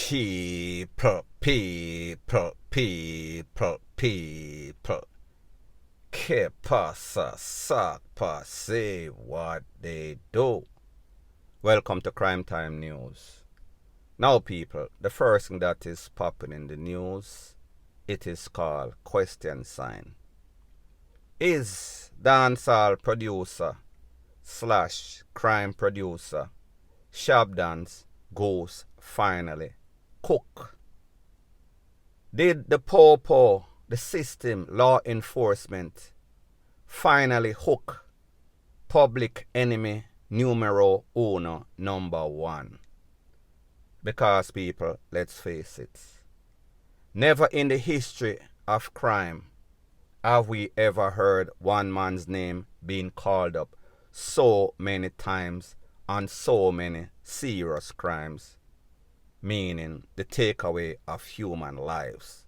People. Que pasa, sakpa, say what they do. Welcome to Crime Time News. Now, people, the first thing that is popping in the news, it is called question sign. Is dancehall producer / crime producer Shabdan's GOOSE finally cook? Did the po-po, the system, law enforcement, finally hook public enemy numero uno, number one? Because, people, let's face it, never in the history of crime have we ever heard one man's name being called up so many times on so many serious crimes, meaning the takeaway of human lives,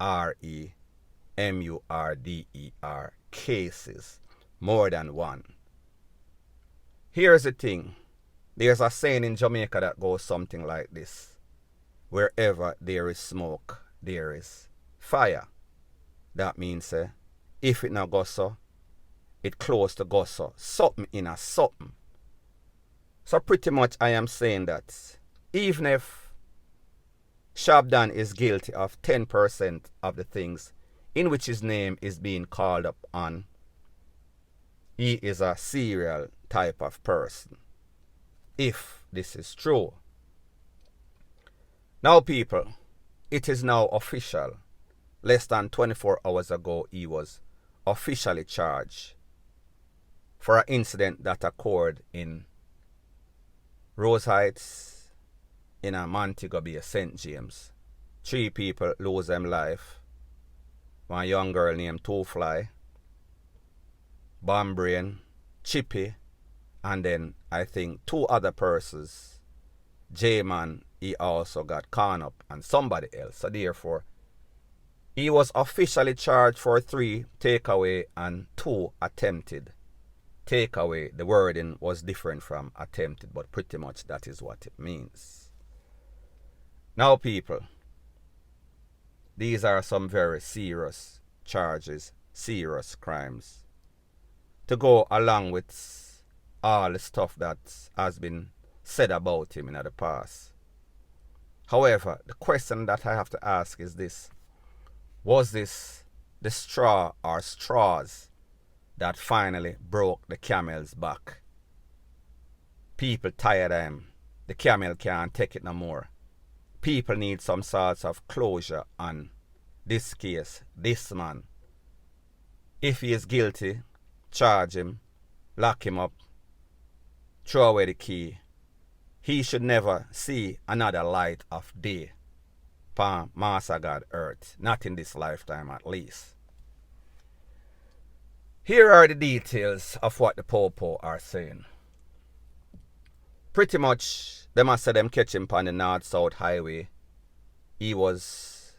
REMURDER cases, more than one. Here's the thing. There's a saying in Jamaica that goes something like this: wherever there is smoke, there is fire. That means if it not go so, it close to go so. Something in a something. So pretty much I am saying that even if Shabdan is guilty of 10% of the things in which his name is being called up on, he is a serial type of person. If this is true. Now, people, it is now official. Less than 24 hours ago, he was officially charged for an incident that occurred in Rose Heights in a Montego Bay, St. James. 3 people lose their life. One young girl named Two Fly, Bomb Brain, Chippy, and then I think 2 other persons. J-Man, he also got caught up, and somebody else. So therefore, he was officially charged for 3 takeaway and 2 attempted. Takeaway, the wording was different from attempted, but pretty much that is what it means. Now, people, these are some very serious charges, serious crimes, to go along with all the stuff that has been said about him in the past. However, the question that I have to ask is this: was this the straw or straws that finally broke the camel's back? People tired of him. The camel can't take it no more. People need some sorts of closure on this case, this man. If he is guilty, charge him, lock him up, throw away the key. He should never see another light of day upon Master God earth, not in this lifetime at least. Here are the details of what the po-po are saying. Pretty much, they must say them catch him on the north-south highway. He was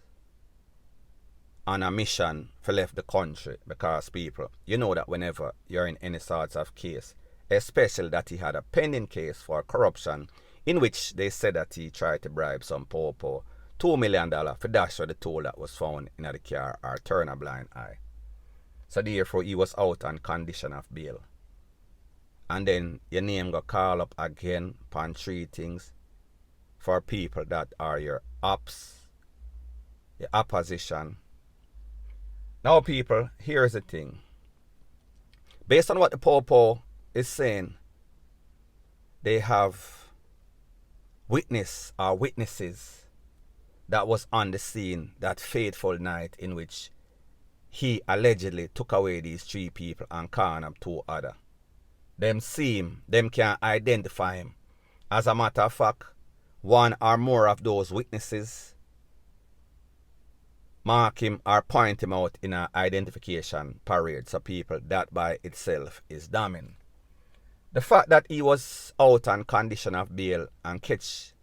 on a mission for left the country because, people, you know that whenever you're in any sorts of case, especially that he had a pending case for corruption in which they said that he tried to bribe some po-po $2 million for dash for the tool that was found in the car or turn a blind eye. So therefore, he was out on condition of bail. And then your name got called up again upon 3 things for people that are your ops, your opposition. Now, people, here's the thing. Based on what the po-po is saying, they have witnesses that was on the scene that fateful night in which he allegedly took away these 3 people and caught up 2 others. Them can identify him. As a matter of fact, 1 or more of those witnesses mark him or point him out in an identification parade. So, people, that by itself is damning. The fact that he was out on condition of bail and catch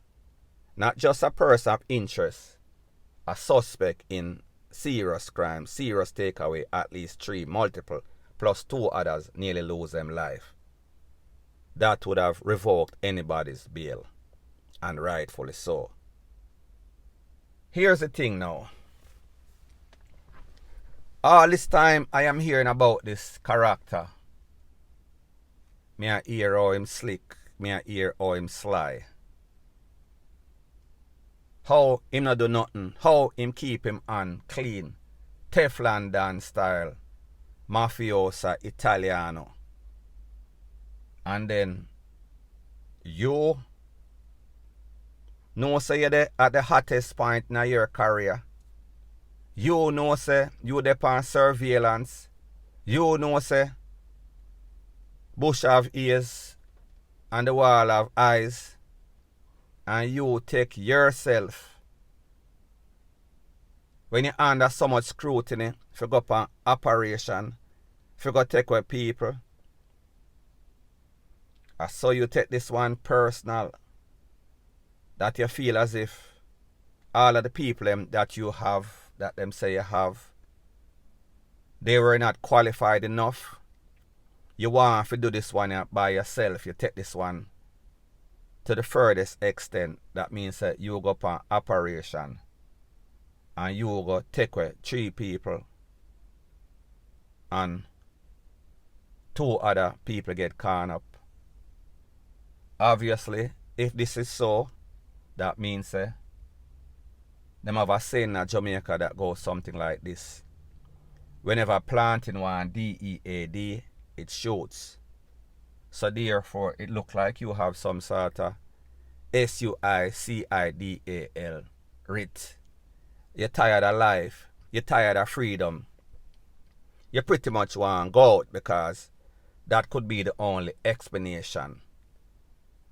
not just a person of interest, a suspect in serious crime, serious takeaway, at least 3, multiple, plus 2 others nearly lose them life. That would have revoked anybody's bail, and rightfully so. Here's the thing now. All this time I am hearing about this character. Me I hear how him slick. Me I hear how him sly. How him not do nothing. How him keep him on clean. Teflon Dan style. Mafiosa Italiano. And then you know say you're there at the hottest point in your career. You know say you there on surveillance. You know say bush have ears and the wall have eyes. And you take yourself when you're under so much scrutiny, if you go up an operation, if you go take away people. I saw you take this one personal, that you feel as if all of the people that you have, that them say you have, they were not qualified enough. You want to do this one by yourself. You take this one to the furthest extent. That means that you go up an operation and you go take away 3 people and 2 other people get caught up. Obviously, if this is so, that means them have a saying in Jamaica that goes something like this. Whenever planting one DEAD, it shoots. So therefore, it looks like you have some sort of SUICIDAL writ. You're tired of life. You're tired of freedom. You pretty much want to go out because that could be the only explanation.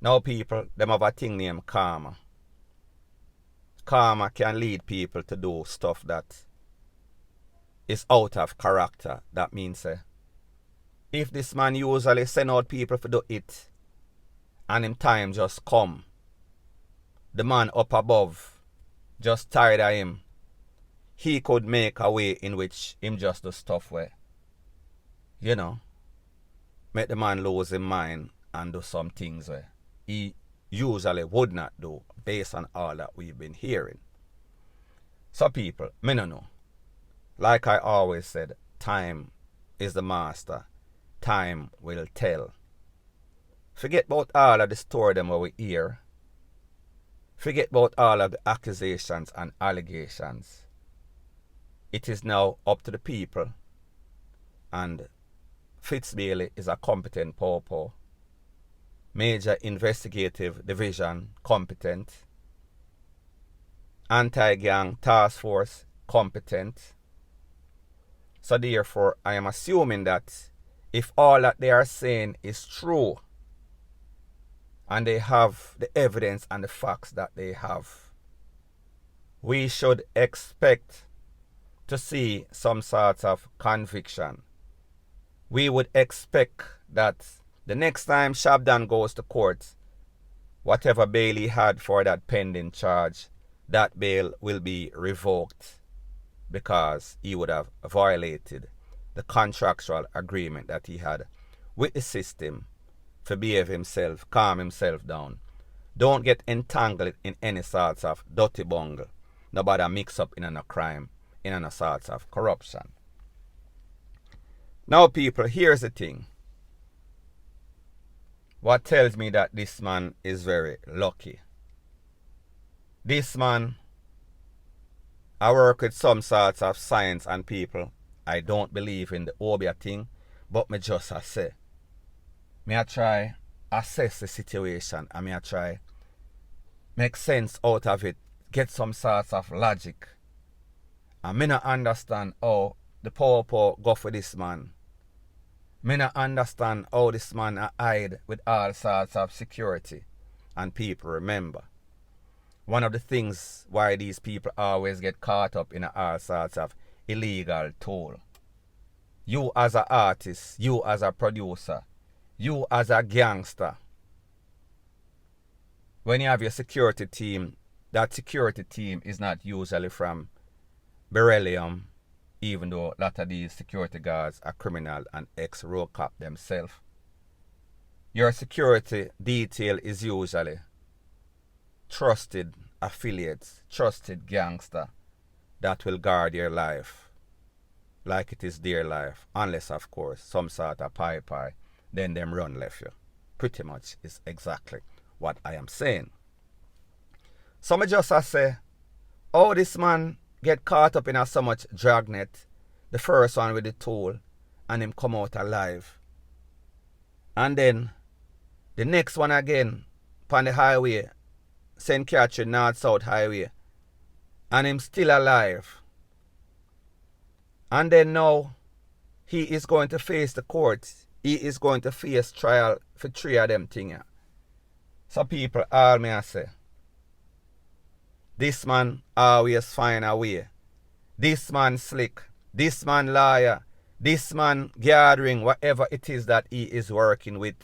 Now people, them have a thing named karma. Karma can lead people to do stuff that is out of character. That means if this man usually send out people to do it and him time just come, the man up above just tired of him, he could make a way in which him just do stuff where, make the man lose his mind and do some things where he usually would not do based on all that we've been hearing. So people, me no know. Like I always said, time is the master. Time will tell. Forget about all of the story them what we hear. Forget about all of the accusations and allegations. It is now up to the people. And Fitzbailey is a competent pawpaw. Major Investigative Division competent. Anti-gang task force competent. So therefore, I am assuming that if all that they are saying is true, and they have the evidence and the facts that they have, we should expect to see some sort of conviction. We would expect that the next time Shabdan goes to court, whatever bail he had for that pending charge, that bail will be revoked because he would have violated the contractual agreement that he had with the system to behave himself, calm himself down. Don't get entangled in any sorts of dirty bungle. Nobody mix up in a crime, in a sorts of corruption. Now people, here's the thing. What tells me that this man is very lucky. This man, I work with some sorts of science and people. I don't believe in the Obia thing, but me just say. Me I try assess the situation and me I try make sense out of it, get some sorts of logic. And me not understand how the poor go for this man. Me not understand how this man hide with all sorts of security. And people remember, one of the things why these people always get caught up in all sorts of illegal toll. You as an artist, you as a producer, you as a gangster, when you have your security team, that security team is not usually from Beryllium, even though a lot of these security guards are criminal and ex-road cop themselves. Your security detail is usually trusted affiliates, trusted gangster that will guard your life like it is their life, unless of course some sort of pie, then them run left you. Pretty much is exactly what I am saying. Some just say, oh, this man get caught up in so much dragnet, the first one with the tool, and him come out alive. And then the next one again, on the highway, St. Catherine North-South Highway, and him still alive. And then now, he is going to face the court. He is going to face trial for 3 of them things. So people all me say, this man always find a way. This man slick. This man liar. This man gathering whatever it is that he is working with.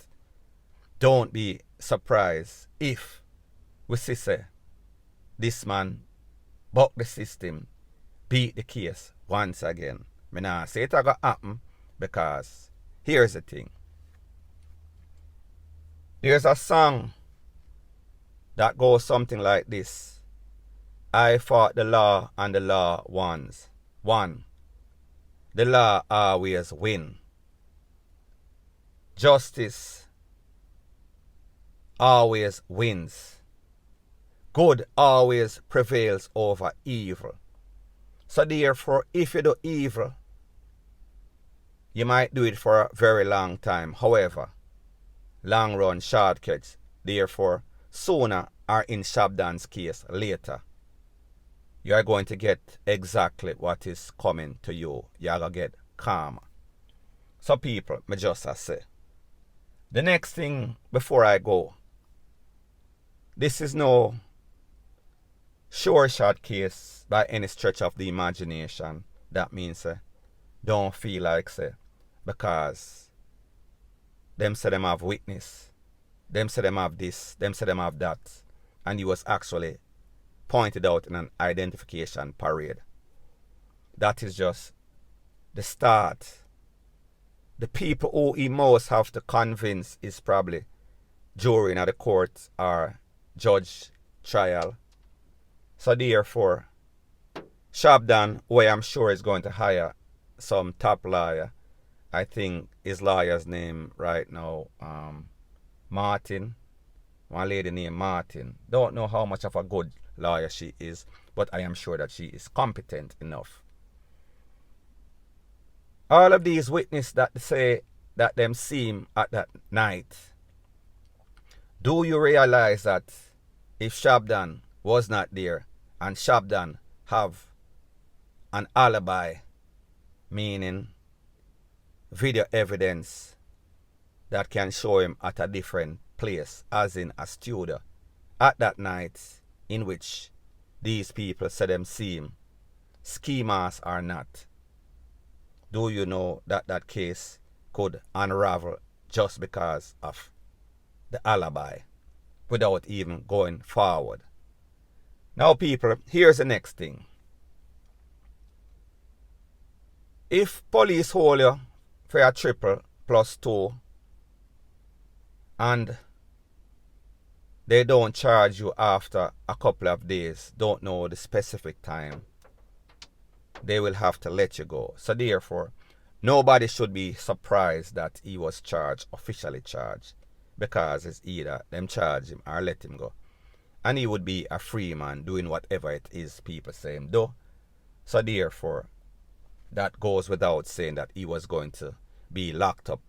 Don't be surprised if we see say, this man buck the system, beat the case once again. Me nah say it gonna happen because here's the thing. There's a song that goes something like this. I fought the law and the law won. The law always win. Justice always wins. Good always prevails over evil. So therefore, if you do evil, you might do it for a very long time. However, long run shortcuts. Therefore, sooner or in Shabdan's case, later, you are going to get exactly what is coming to you. You are going to get karma. So people, me just say, the next thing before I go, this is no sure shot case by any stretch of the imagination. That means don't feel like say, because them say them have witness, them say them have this, them say them have that, and he was actually pointed out in an identification parade. That is just the start. The people who he most have to convince is probably jury in the court or judge trial. So therefore, Shabdan, who I am sure is going to hire some top lawyer, I think his lawyer's name right now, Martin, one lady named Martin. Don't know how much of a good lawyer she is, but I am sure that she is competent enough. All of these witnesses that say that them see him at that night, do you realize that if Shabdan was not there and Shabdan have an alibi, meaning video evidence that can show him at a different place, as in a studio, at that night in which these people say them see him, schemers or not, do you know that that case could unravel just because of the alibi without even going forward? Now people, here's the next thing. If police hold you for a triple plus 2 and they don't charge you after a couple of days, don't know the specific time, they will have to let you go. So therefore, nobody should be surprised that he was charged, officially charged, because it's either them charge him or let him go. And he would be a free man doing whatever it is people say him do. So therefore, that goes without saying that he was going to be locked up.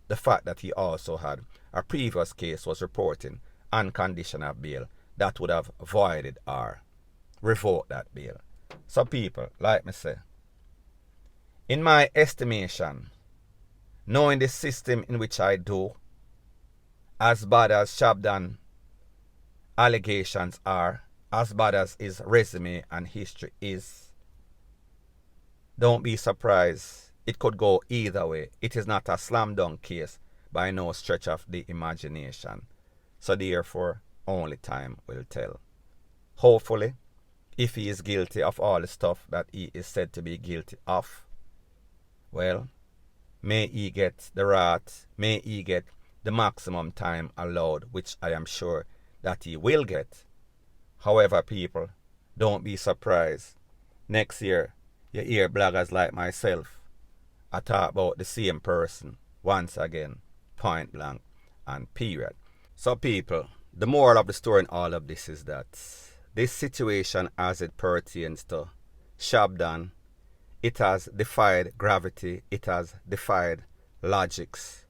The fact that he also had a previous case was reporting unconditional bail that would have voided or revoked that bail. So people, like me say, in my estimation, knowing the system in which I do, as bad as Shabdan allegations are, as bad as his resume and history is, don't be surprised. It could go either way. It is not a slam dunk case by no stretch of the imagination. So therefore, only time will tell. Hopefully, if he is guilty of all the stuff that he is said to be guilty of, well, may he get the wrath, may he get the maximum time allowed, which I am sure that he will get. However, people, don't be surprised. Next year, you hear bloggers like myself I talk about the same person once again, point blank and period. So people, the moral of the story in all of this is that this situation as it pertains to Shabdan, it has defied gravity, it has defied logics.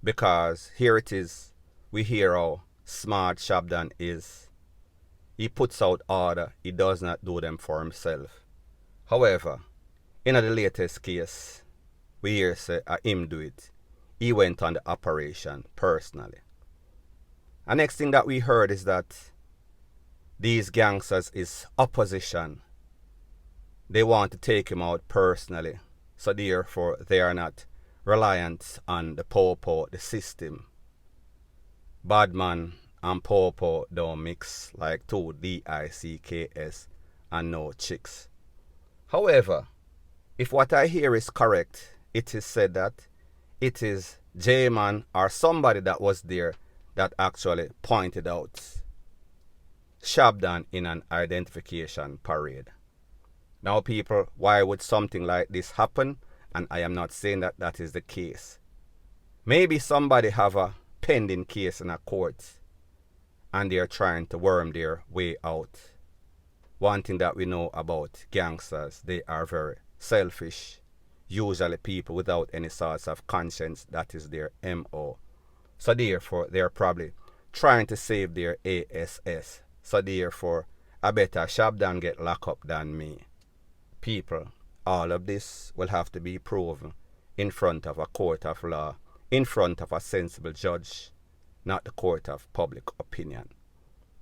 Because here it is, we hear how smart Shabdan is. He puts out order, he does not do them for himself. However, in the latest case, we hear say him do it. He went on the operation personally. The next thing that we heard is that these gangsters is opposition. They want to take him out personally. So therefore they are not reliant on the popo, the system. Badman and popo don't mix like two DICKS and no chicks. However, if what I hear is correct, it is said that it is J-Man or somebody that was there that actually pointed out Shabdan in an identification parade. Now people, why would something like this happen? And I am not saying that that is the case. Maybe somebody have a pending case in a court and they are trying to worm their way out. One thing that we know about gangsters, they are very selfish. Usually people without any sorts of conscience, that is their MO. So therefore, they're probably trying to save their ASS. So therefore, I better Shabdan get locked up than me. People, all of this will have to be proven in front of a court of law, in front of a sensible judge, not the court of public opinion.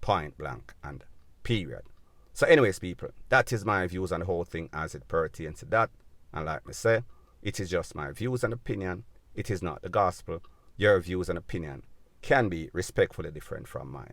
Point blank and period. So anyways, people, that is my views on the whole thing as it pertains to that. And like me say, it is just my views and opinion. It is not the gospel. Your views and opinion can be respectfully different from mine.